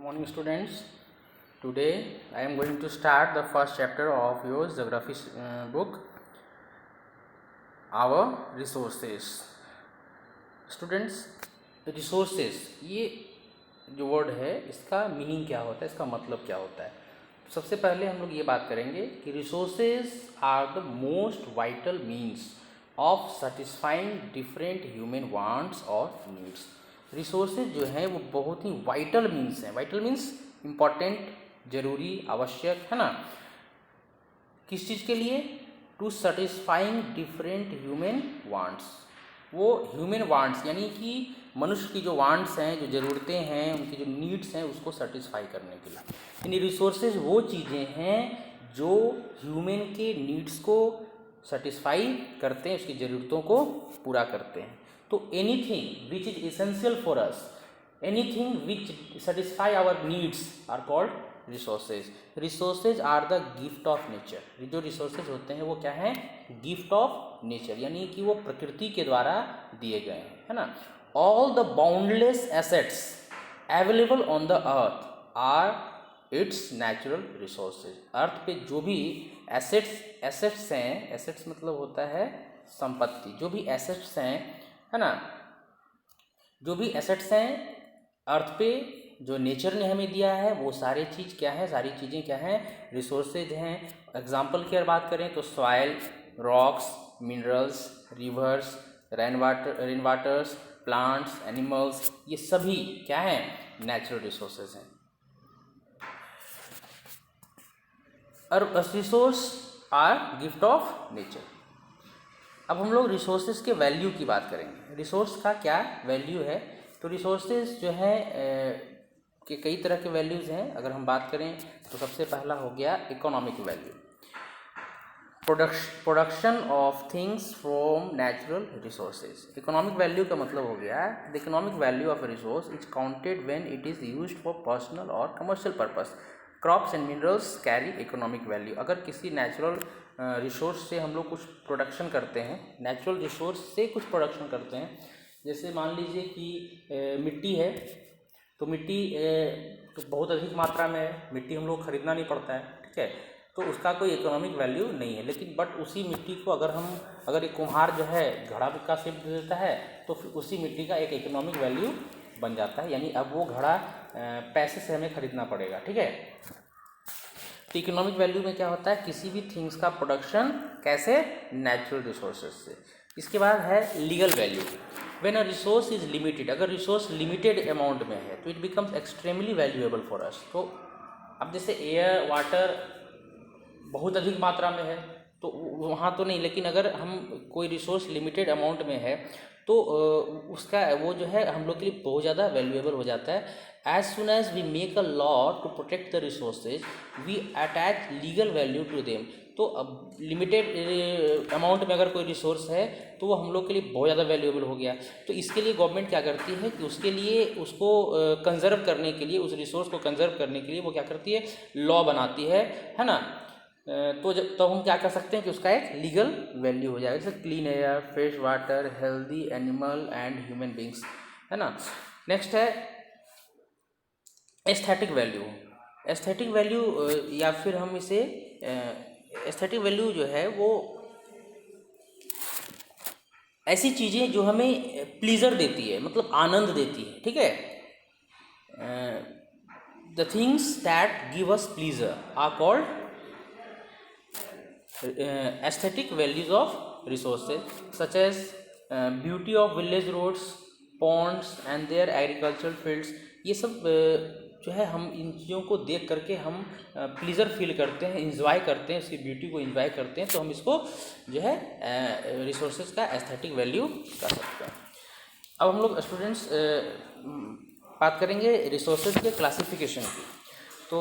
Morning students. Today I am going to start the first chapter of your geography book, our resources. Students, resources ये जो word है इसका meaning क्या होता है, इसका मतलब क्या होता है। सबसे पहले हम लोग ये बात करेंगे कि resources are the most vital means of satisfying different human wants और नीड्स। रिसोर्सेज जो हैं वो बहुत ही वाइटल मीन्स हैं। वाइटल मीन्स इम्पॉर्टेंट, ज़रूरी, आवश्यक, है ना। किस चीज़ के लिए? To satisfying different human wants. वो ह्यूमन वांट्स यानी कि मनुष्य की जो वांट्स हैं, जो ज़रूरतें हैं, उनकी जो नीड्स हैं, उसको सेटिस्फाई करने के लिए। यानी रिसोर्सेज वो चीज़ें हैं जो ह्यूमन के नीड्स को सेटिस्फाई करते हैं, उसकी ज़रूरतों को पूरा करते हैं। तो anything which is essential for us, anything which satisfy our needs are called resources. Resources are the gift of nature. जो रिसोर्सेज होते हैं वो क्या है? गिफ्ट ऑफ नेचर, यानी कि वो प्रकृति के द्वारा दिए गए हैं, है ना। All the boundless assets available on the earth are its natural resources. Earth पे जो भी एसेट्स हैं, एसेट्स मतलब होता है संपत्ति, जो भी एसेट्स हैं, है ना, जो भी एसेट्स हैं अर्थ पे जो नेचर ने हमें दिया है वो सारी चीज़ क्या है? सारी चीज़ें क्या हैं? रिसोर्सेज हैं। एग्जाम्पल की अगर बात करें तो soil, rocks, minerals, rivers, rain waters, plants, animals, ये सभी क्या हैं? नेचुरल रिसोर्सेज हैं। और resource are gift of nature. अब हम लोग रिसोर्सेज के वैल्यू की बात करेंगे। रिसोर्स का क्या वैल्यू है? तो रिसोर्सेज जो है कि कई तरह के वैल्यूज़ हैं। अगर हम बात करें तो सबसे पहला हो गया economic value, production of things from natural resources. Economic value का मतलब हो गया the economic value of a resource is counted when it is used for personal और commercial purpose. Crops and minerals carry economic value. अगर किसी natural resource से हम लोग कुछ प्रोडक्शन करते हैं, नेचुरल रिसोर्स से कुछ प्रोडक्शन करते हैं, जैसे मान लीजिए कि मिट्टी है, तो मिट्टी तो बहुत अधिक मात्रा में है, मिट्टी हम लोग खरीदना नहीं पड़ता है, ठीक है, तो उसका कोई इकोनॉमिक वैल्यू नहीं है। लेकिन बट उसी मिट्टी को अगर एक कुम्हार जो है घड़ा का शेप दे देता है तो फिर उसी मिट्टी का एक इकोनॉमिक वैल्यू बन जाता है, यानी अब वो घड़ा पैसे से हमें खरीदना पड़ेगा, ठीक है। तो इकोनॉमिक वैल्यू में क्या होता है? किसी भी थिंग्स का प्रोडक्शन कैसे? नेचुरल रिसोर्सेज से। इसके बाद है legal value. When a resource is limited, अगर रिसोर्स लिमिटेड अमाउंट में है तो it becomes extremely valuable for us. तो अब जैसे एयर, वाटर बहुत अधिक मात्रा में है तो वहाँ तो नहीं, लेकिन अगर हम कोई रिसोर्स लिमिटेड अमाउंट में है तो उसका वो जो है हम लोग के लिए बहुत ज़्यादा वैल्यूएबल हो जाता है। As soon as we make a law to protect the resources we attach legal value to them. तो अब लिमिटेड अमाउंट में अगर कोई रिसोर्स है तो वो हम लोग के लिए बहुत ज़्यादा वैल्यूएबल हो गया। तो इसके लिए गवर्नमेंट क्या करती है कि उसके लिए उसको कंजर्व करने के लिए, उस रिसोर्स को कंजर्व करने के लिए वो क्या करती है? लॉ बनाती है ना। तो जब हम क्या कर सकते हैं कि उसका एक लीगल वैल्यू हो जाएगा, जैसे clean air, fresh water, healthy animal and human beings, है ना। नेक्स्ट है एस्थेटिक वैल्यू। एस्थेटिक वैल्यू या फिर हम इसे एस्थेटिक वैल्यू जो है वो ऐसी चीज़ें जो हमें प्लीज़र देती है, मतलब आनंद देती है, ठीक है। The things that give us pleasure are called aesthetic values of resources such as beauty of village roads, ponds and their agricultural fields। ये सब जो है हम इन चीज़ों को देख करके हम प्लीज़र फील करते हैं, इंजॉय करते हैं, उसकी ब्यूटी को इंजॉय करते हैं, तो हम इसको जो है रिसोर्सेज का एस्थेटिक वैल्यू कर सकते हैं। अब हम लोग स्टूडेंट्स बात करेंगे रिसोर्सेज के क्लासिफिकेशन की। तो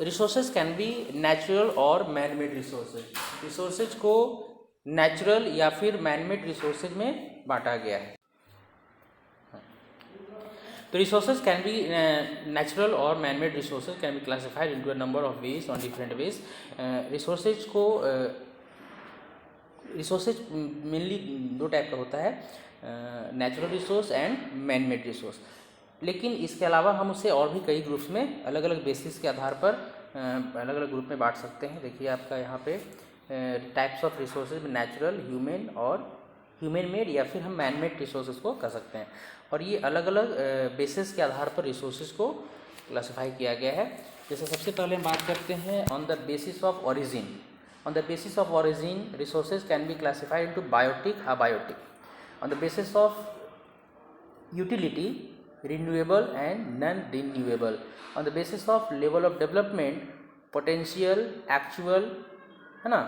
रिसोर्सेज कैन बी नेचुरल और मैन मेड रिसोर्सेज। रिसोर्सेज को नेचुरल या फिर मैन मेड रिसोर्सेज में बांटा गया है। तो रिसोर्सेज कैन बी नेचुरल और man made resources can be classified into a number of ways on different ways. Resources को रिसोर्सेज मेनली दो टाइप का होता है, natural resource and man made resource. लेकिन इसके अलावा हम उसे और भी कई ग्रुप्स में अलग अलग बेसिस के आधार पर अलग अलग ग्रुप में बांट सकते हैं। देखिए आपका यहाँ पे टाइप्स ऑफ रिसोर्सेज में नेचुरल, ह्यूमन और ह्यूमन मेड या फिर हम मैन मेड रिसोर्सेज को कह सकते हैं। और ये अलग अलग बेसिस के आधार पर रिसोर्सेज को क्लासिफाई किया गया है। जैसे सबसे पहले हम बात करते हैं on the basis of origin. On the basis of origin resources can be classified into biotic, abiotic. On the basis of utility, renewable and non renewable. On the basis of level of development, potential, actual, है ना।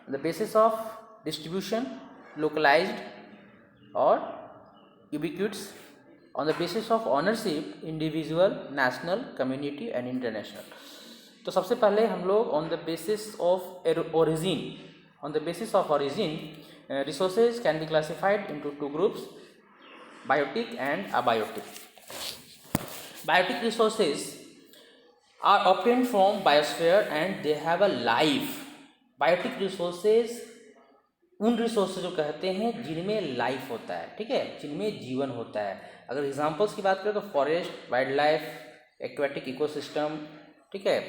On the basis of distribution, localized और ubiquitous. On the basis of ownership, individual, national, community and international. तो सबसे पहले हम लोग on the basis of origin, on the basis of origin resources can be classified into two groups, biotic and abiotic. Biotic resources are obtained from biosphere and they have a life. Biotic resources उन resources को कहते हैं जिनमें life होता है, ठीक है, जिनमें जीवन होता है। अगर एग्जांपल्स की बात करें तो forest, wild life, aquatic ecosystem, ठीक है,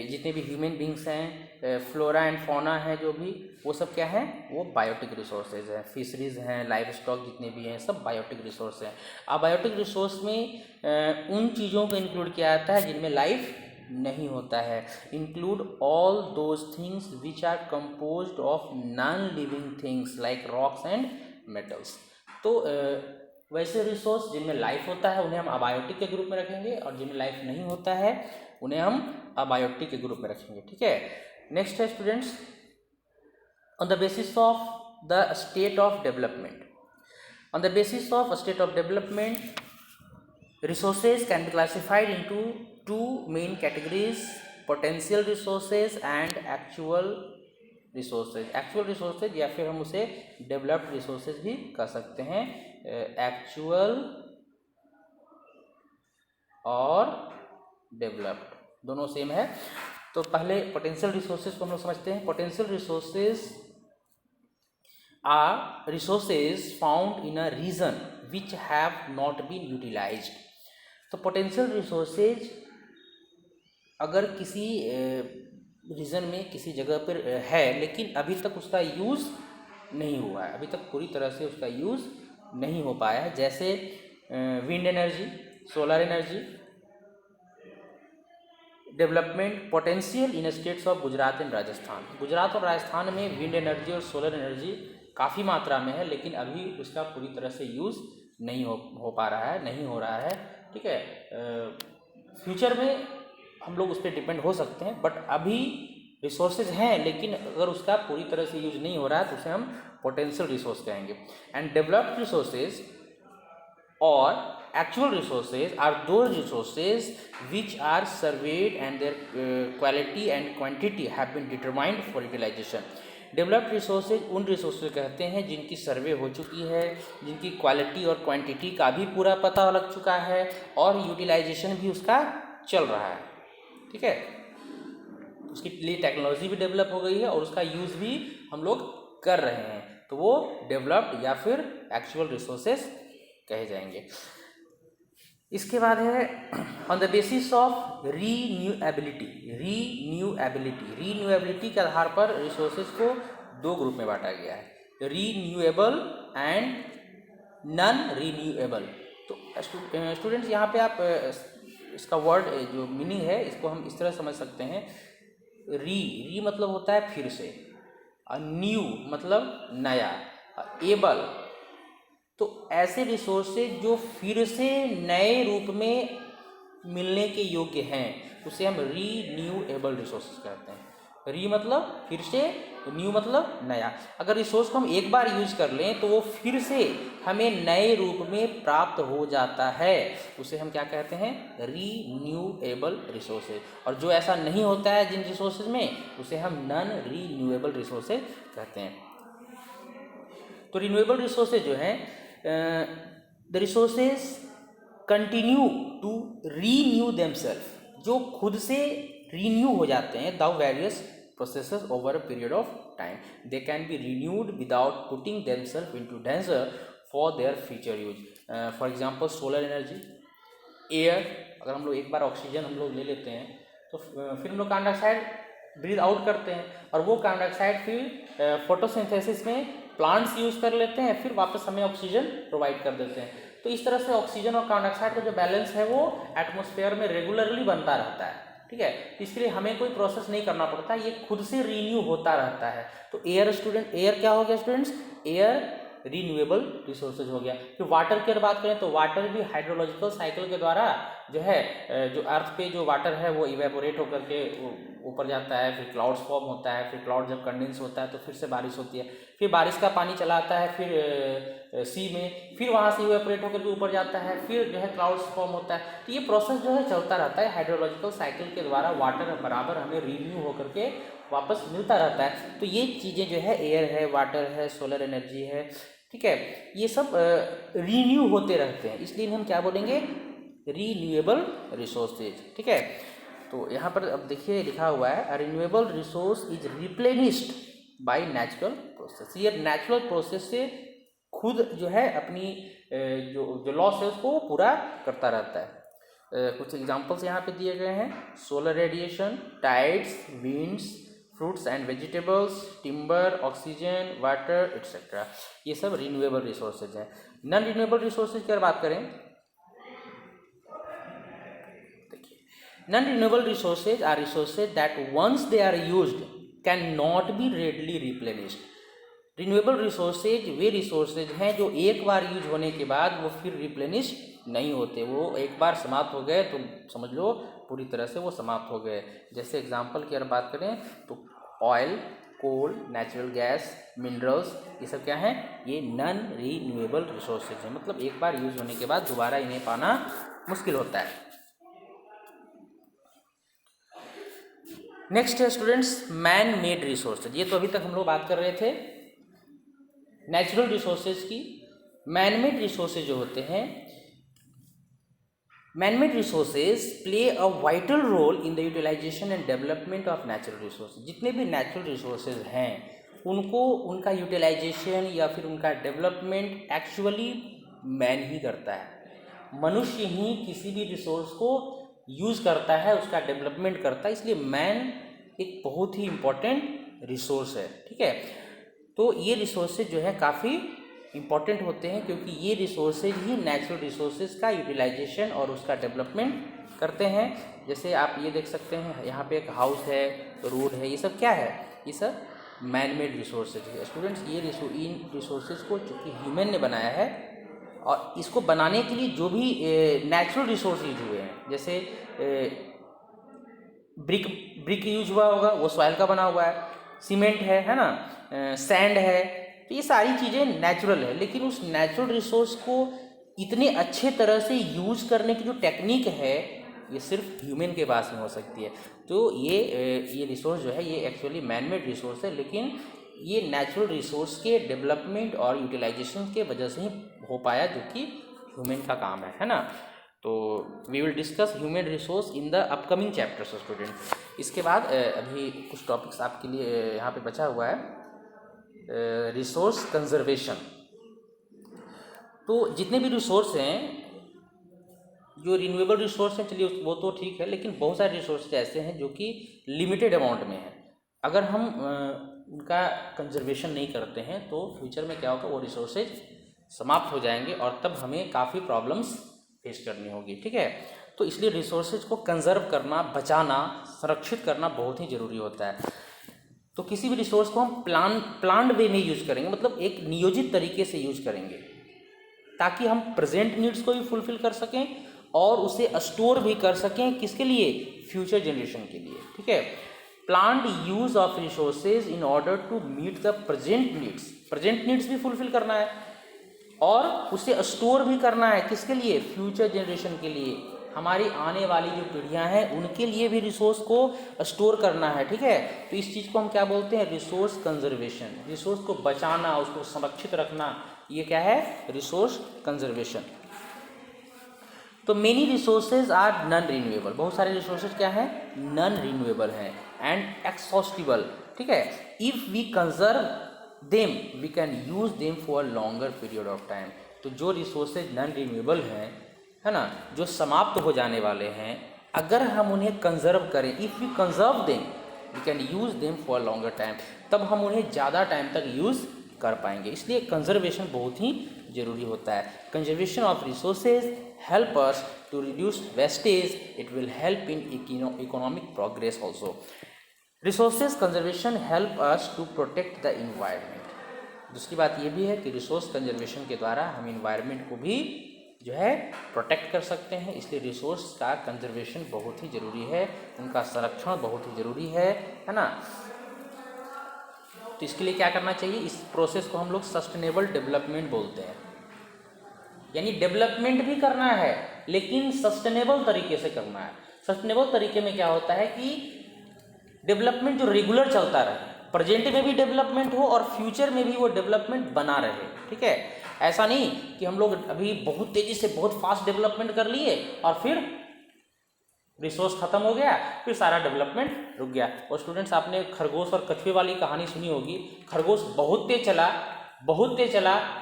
जितने भी ह्यूमन बींग्स हैं, फ्लोरा एंड फौना है जो भी, वो सब क्या है, वो बायोटिक रिसोर्सेज हैं। फिशरीज हैं, लाइफ स्टॉक जितने भी हैं, सब बायोटिक रिसोर्स हैं। अबायोटिक रिसोर्स में उन चीज़ों को इंक्लूड किया जाता है जिनमें लाइफ नहीं होता है। Include all those things which are composed of non living things like rocks and metals. तो वैसे रिसोर्स जिनमें लाइफ होता है उन्हें हम अबायोटिक के ग्रुप में रखेंगे, और जिनमें लाइफ नहीं होता है उन्हें हम अबायोटिक के ग्रुप में रखेंगे, ठीक है। नेक्स्ट है students, on the basis of the state of development. On the basis of state of development resources can be classified into two main categories, potential resources and actual resources. Actual resources या फिर हम उसे developed resources भी कह सकते हैं। Actual और developed दोनों सेम है। तो पहले potential resources को हम लोग समझते हैं। Potential resources are resources found in a region which have not been utilized. तो पोटेंशियल रिसोर्सेज अगर किसी रीजन में किसी जगह पर है लेकिन अभी तक उसका यूज़ नहीं हुआ है, अभी तक पूरी तरह से उसका यूज़ नहीं हो पाया है, जैसे wind energy, solar energy. Development potential in states of Gujarat and Rajasthan. Gujarat और राजस्थान में विंड एनर्जी और सोलर एनर्जी काफ़ी मात्रा में है, लेकिन अभी उसका पूरी तरह से यूज़ नहीं हो पा रहा है, नहीं हो रहा है, ठीक है। फ्यूचर में हम लोग उस पर डिपेंड हो सकते हैं, बट अभी रिसोर्सेज हैं लेकिन अगर उसका पूरी तरह से यूज नहीं हो रहा है तो उसे हम पोटेंशियल रिसोर्स कहेंगे। एंड डेवलप्ड रिसोर्सेज और actual resources are those resources which are surveyed and their quality and quantity have been determined for utilization. Developed resources उन रिसोर्सेज कहते हैं जिनकी सर्वे हो चुकी है, जिनकी क्वालिटी और क्वांटिटी का भी पूरा पता लग चुका है और यूटिलाइजेशन भी उसका चल रहा है, ठीक है। उसके लिए टेक्नोलॉजी भी डेवलप हो गई है और उसका यूज़ भी हम लोग कर रहे हैं, तो वो डेवलप्ड या फिर एक्चुअल रिसोर्सेज कहे जाएंगे। इसके बाद है ऑन द बेसिस ऑफ रीन्यूएबिलिटी। रीन्यूएबिलिटी के आधार पर रिसोर्सेज को दो ग्रुप में बांटा गया है, रीन्यूएबल एंड नॉन रीन्यूएबल। तो स्टूडेंट्स यहाँ पे आप इसका वर्ड जो मीनिंग है इसको हम इस तरह समझ सकते हैं। री मतलब होता है फिर से, और न्यू मतलब नया, एबल तो ऐसे रिसोर्सेज जो फिर से नए रूप में मिलने के योग्य हैं उसे हम रीन्यूएबल रिसोर्सेज कहते हैं। री मतलब फिर से, न्यू मतलब नया। अगर रिसोर्स को हम एक बार यूज कर लें तो वो फिर से हमें नए रूप में प्राप्त हो जाता है, उसे हम क्या कहते हैं, रीन्यूएबल रिसोर्सेज। और जो ऐसा नहीं होता है जिन रिसोर्सेज में उसे हम नॉन रीन्यूएबल रिसोर्सेज कहते हैं। तो रिन्यूएबल रिसोर्सेज जो हैं, the resources continue to renew themself, जो खुद से रीन्यू हो जाते हैं the various processes over a period of time. They can be renewed without putting themself into danger for their future use. For example solar energy, air, अगर हम लोग एक बार ऑक्सीजन हम लोग ले लेते हैं तो फिर हम लोग कार्बन डाइऑक्साइड ब्रीथ आउट करते हैं, और वो कार्बन डाइऑक्साइड फिर फोटोसिंथेसिस में प्लांट्स यूज़ कर लेते हैं, फिर वापस हमें ऑक्सीजन प्रोवाइड कर देते हैं। तो इस तरह से ऑक्सीजन और कार्बन डाइऑक्साइड का जो बैलेंस है वो एटमॉस्फेयर में रेगुलरली बनता रहता है, ठीक है। इसके लिए हमें कोई प्रोसेस नहीं करना पड़ता, ये खुद से रीन्यू होता रहता है। तो एयर स्टूडेंट, एयर क्या हो गया स्टूडेंट्स? एयर रीन्यूएबल रिसोर्सेज हो गया। फिर वाटर की अगर बात करें तो वाटर भी हाइड्रोलॉजिकल साइकिल के द्वारा जो है, जो अर्थ पे जो वाटर है वो इवेपोरेट होकर के ऊपर जाता है, फिर क्लाउड्स फॉर्म होता है, फिर क्लाउड जब कंडेंस होता है तो फिर से बारिश होती है, फिर बारिश का पानी चला आता है फिर सी में, फिर वहाँ से इवेपोरेट होकर के ऊपर जाता है, फिर जो है क्लाउड्स फॉर्म होता है। तो ये प्रोसेस जो है चलता रहता है, हाइड्रोलॉजिकल साइकिल के द्वारा वाटर बराबर हमें रीन्यू होकर के वापस मिलता रहता है। तो ये चीज़ें जो है, एयर है, वाटर है, सोलर एनर्जी है, ठीक है, ये सब रीन्यू होते रहते हैं, इसलिए हम क्या बोलेंगे? रीन्यूएबल रिसोर्सेज, ठीक है। तो यहाँ पर अब देखिए लिखा हुआ है renewable resource is replenished by natural process. ये नेचुरल प्रोसेस से खुद जो है अपनी जो लॉस है उसको पूरा करता रहता है। कुछ एग्जांपल्स यहाँ पे दिए गए हैं, solar radiation, tides, winds, fruits and vegetables, timber, oxygen, water etcetera, ये सब रिन्यूएबल रिसोर्सेज हैं। नॉन रिन्यूएबल रिसोर्सेज की अगर बात करें, देखिए, non renewable resources are resources that once they are used can not be readily replenished. Renewable resources वे resources हैं जो एक बार यूज होने के बाद वो फिर रिप्लेनिश नहीं होते, वो एक बार समाप्त हो गए तो समझ लो पूरी तरह से वो समाप्त हो गए। जैसे एग्जांपल की अगर बात करें तो ऑयल, कोल, नेचुरल गैस, मिनरल्स, ये सब क्या हैं? ये नॉन रिन्यूएबल रिसोर्सेज हैं, मतलब एक बार यूज होने के बाद दोबारा इन्हें पाना मुश्किल होता है। नेक्स्ट है स्टूडेंट्स मैन मेड रिसोर्सेज। ये तो अभी तक हम लोग बात कर रहे थे नेचुरल रिसोर्सेज की। मैन मेड रिसोर्सेज जो होते हैं, man made resources play a vital role in the utilization and development of natural resources. जितने भी नेचुरल रिसोर्सेज हैं उनको उनका यूटिलाइजेशन या फिर उनका डेवलपमेंट एक्चुअली मैन ही करता है। मनुष्य ही किसी भी रिसोर्स को यूज़ करता है, उसका डेवलपमेंट करता है, इसलिए मैन एक बहुत ही इम्पॉर्टेंट रिसोर्स है, ठीक है। तो ये रिसोर्सेज जो है काफ़ी इम्पॉर्टेंट होते हैं क्योंकि ये रिसोर्सेज ही नेचुरल रिसोर्सेज का यूटिलाइजेशन और उसका डेवलपमेंट करते हैं। जैसे आप ये देख सकते हैं यहाँ पे एक हाउस है, रोड है, ये सब क्या है? ये सब मैन मेड रिसोर्सेज है। स्टूडेंट्स, ये इन रिसोर्सेज को चूँकि ह्यूमन ने बनाया है और इसको बनाने के लिए जो भी नेचुरल रिसोर्स यूज हुए हैं, जैसे ब्रिक यूज हुआ होगा, वो सॉइल का बना हुआ है, सीमेंट है ना, सैंड है, तो ये सारी चीज़ें नेचुरल है। लेकिन उस नेचुरल रिसोर्स को इतने अच्छे तरह से यूज़ करने की जो टेक्निक है ये सिर्फ ह्यूमन के पास में हो सकती है। तो ये रिसोर्स जो है ये एक्चुअली मैन मेड रिसोर्स है, लेकिन ये नेचुरल रिसोर्स के डेवलपमेंट और यूटिलाइजेशन के वजह से ही हो पाया, जो कि ह्यूमन का काम है ना। तो we will discuss human resource in the upcoming chapters student. इसके बाद अभी कुछ टॉपिक्स आपके लिए यहाँ पे बचा हुआ है, रिसोर्स कंजर्वेशन। तो जितने भी रिसोर्स हैं, जो रिन्यूएबल रिसोर्स हैं, चलिए वो तो ठीक है, लेकिन बहुत सारे रिसोर्स ऐसे हैं जो कि लिमिटेड अमाउंट में हैं। अगर हम उनका कंजर्वेशन नहीं करते हैं तो फ्यूचर में क्या होगा, वो रिसोर्सेज समाप्त हो जाएंगे और तब हमें काफ़ी प्रॉब्लम्स फेस करनी होगी, ठीक है। तो इसलिए रिसोर्सेज को कंजर्व करना, बचाना, संरक्षित करना बहुत ही ज़रूरी होता है। तो किसी भी रिसोर्स को हम प्लान्ड वे में यूज़ करेंगे, मतलब एक नियोजित तरीके से यूज़ करेंगे ताकि हम प्रेजेंट नीड्स को भी फुलफिल कर सकें और उसे स्टोर भी कर सकें, किसके लिए? फ्यूचर जनरेशन के लिए, ठीक है। Planned use of resources in order to meet the present needs भी फुलफिल करना है और उसे स्टोर भी करना है, किसके लिए? फ्यूचर जनरेशन के लिए। हमारी आने वाली जो पीढ़ियां हैं उनके लिए भी रिसोर्स को स्टोर करना है, ठीक है। तो इस चीज़ को हम क्या बोलते हैं? Resource conservation. रिसोर्स को बचाना, उसको संरक्षित रखना, ये क्या है? Resource conservation. तो many resources are non renewable. बहुत सारे रिसोर्सेज क्या हैं? नॉन रिन्यूएबल हैं एंड एक्सॉस्टिबल, ठीक है। If we conserve them we can use them for longer period of time. तो जो रिसोर्सेज नॉन रिन्यूएबल हैं है ना, जो समाप्त हो जाने वाले हैं, अगर हम उन्हें कंजर्व करें, if you conserve them we can use them for longer time, तब हम उन्हें ज़्यादा टाइम तक यूज़ कर पाएंगे। इसलिए कंजर्वेशन बहुत ही ज़रूरी होता है। Conservation of resources help us to reduce wastage, it will help in economic progress also. Resources conservation help us to protect the environment. दूसरी बात ये भी है कि रिसोर्स कंजर्वेशन के द्वारा हम इन्वायरमेंट को भी जो है प्रोटेक्ट कर सकते हैं। इसलिए रिसोर्स का कंजर्वेशन बहुत ही ज़रूरी है, उनका संरक्षण बहुत ही ज़रूरी है ना। तो इसके लिए क्या करना चाहिए, इस प्रोसेस को हम लोग सस्टेनेबल डेवलपमेंट बोलते हैं। यानी डेवलपमेंट भी करना है लेकिन सस्टेनेबल तरीके से करना है। सस्टेनेबल तरीके में क्या होता है कि डेवलपमेंट जो रेगुलर चलता रहे, प्रेजेंट में भी डेवलपमेंट हो और फ्यूचर में भी वो डेवलपमेंट बना रहे, ठीक है। ऐसा नहीं कि हम लोग अभी बहुत तेज़ी से बहुत फास्ट डेवलपमेंट कर लिए और फिर रिसोर्स खत्म हो गया, फिर सारा डेवलपमेंट रुक गया। और स्टूडेंट्स, आपने खरगोश और कछुए वाली कहानी सुनी होगी। खरगोश बहुत तेज चला,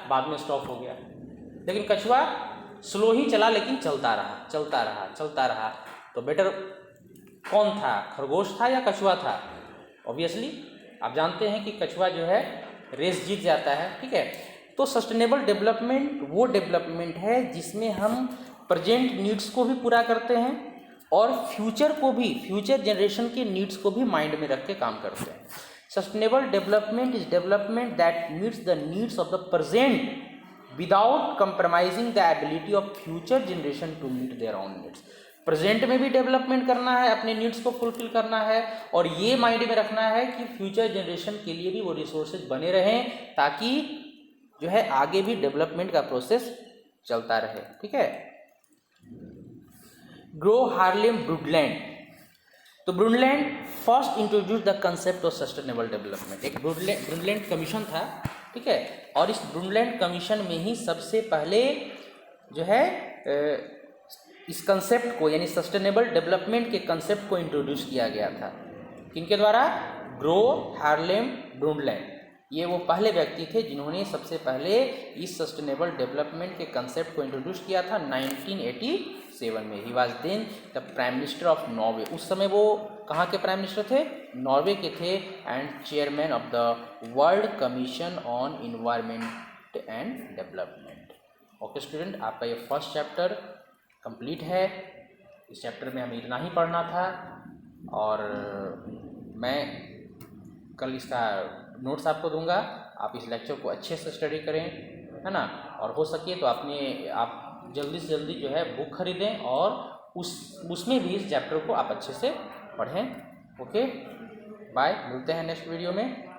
बाद में स्टॉप हो गया, लेकिन कछुआ स्लो ही चला लेकिन चलता रहा। तो बेटर कौन था, खरगोश था या कछुआ था? ऑब्वियसली आप जानते हैं कि कछुआ जो है रेस जीत जाता है, ठीक है। तो सस्टेनेबल डेवलपमेंट वो डेवलपमेंट है जिसमें हम प्रेजेंट नीड्स को भी पूरा करते हैं और फ्यूचर जनरेशन के नीड्स को भी माइंड में रख के काम करते हैं। Sustainable development is development that meets the needs of the present without compromising the ability of future generation to meet their own needs. Present में भी डेवलपमेंट करना है, अपने नीड्स को फुलफिल करना है और ये माइंड में रखना है कि फ्यूचर जनरेशन के लिए भी वो रिसोर्सेज बने रहें ताकि जो है आगे भी डेवलपमेंट का प्रोसेस चलता रहे, ठीक है। Gro Harlem Brundtland. तो Brundtland first introduce the concept of sustainable development. एक ब्रुंडलैंड कमीशन था, ठीक है, और इस ब्रुंडलैंड कमीशन में ही सबसे पहले जो है इस कंसेप्ट को यानी सस्टेनेबल डेवलपमेंट के कंसेप्ट को इंट्रोड्यूस किया गया था। किनके द्वारा? Gro Harlem Brundtland. ये वो पहले व्यक्ति थे जिन्होंने सबसे पहले इस सस्टेनेबल डेवलपमेंट के कंसेप्ट को इंट्रोड्यूस किया था 1987 में। He was then the prime minister of Norway. उस समय वो कहाँ के प्राइम मिनिस्टर थे? नॉर्वे के थे, and chairman of the world commission on environment and development. Okay student, आपका ये फर्स्ट चैप्टर कंप्लीट है। इस चैप्टर में हमें इतना ही पढ़ना था और मैं कल इसका नोट्स आपको दूंगा। आप इस लेक्चर को अच्छे से स्टडी करें, है ना, और हो सके तो आप जल्दी से जल्दी जो है बुक खरीदें और उसमें भी इस चैप्टर को आप अच्छे से पढ़ें। ओके, बाय, मिलते हैं नेक्स्ट वीडियो में।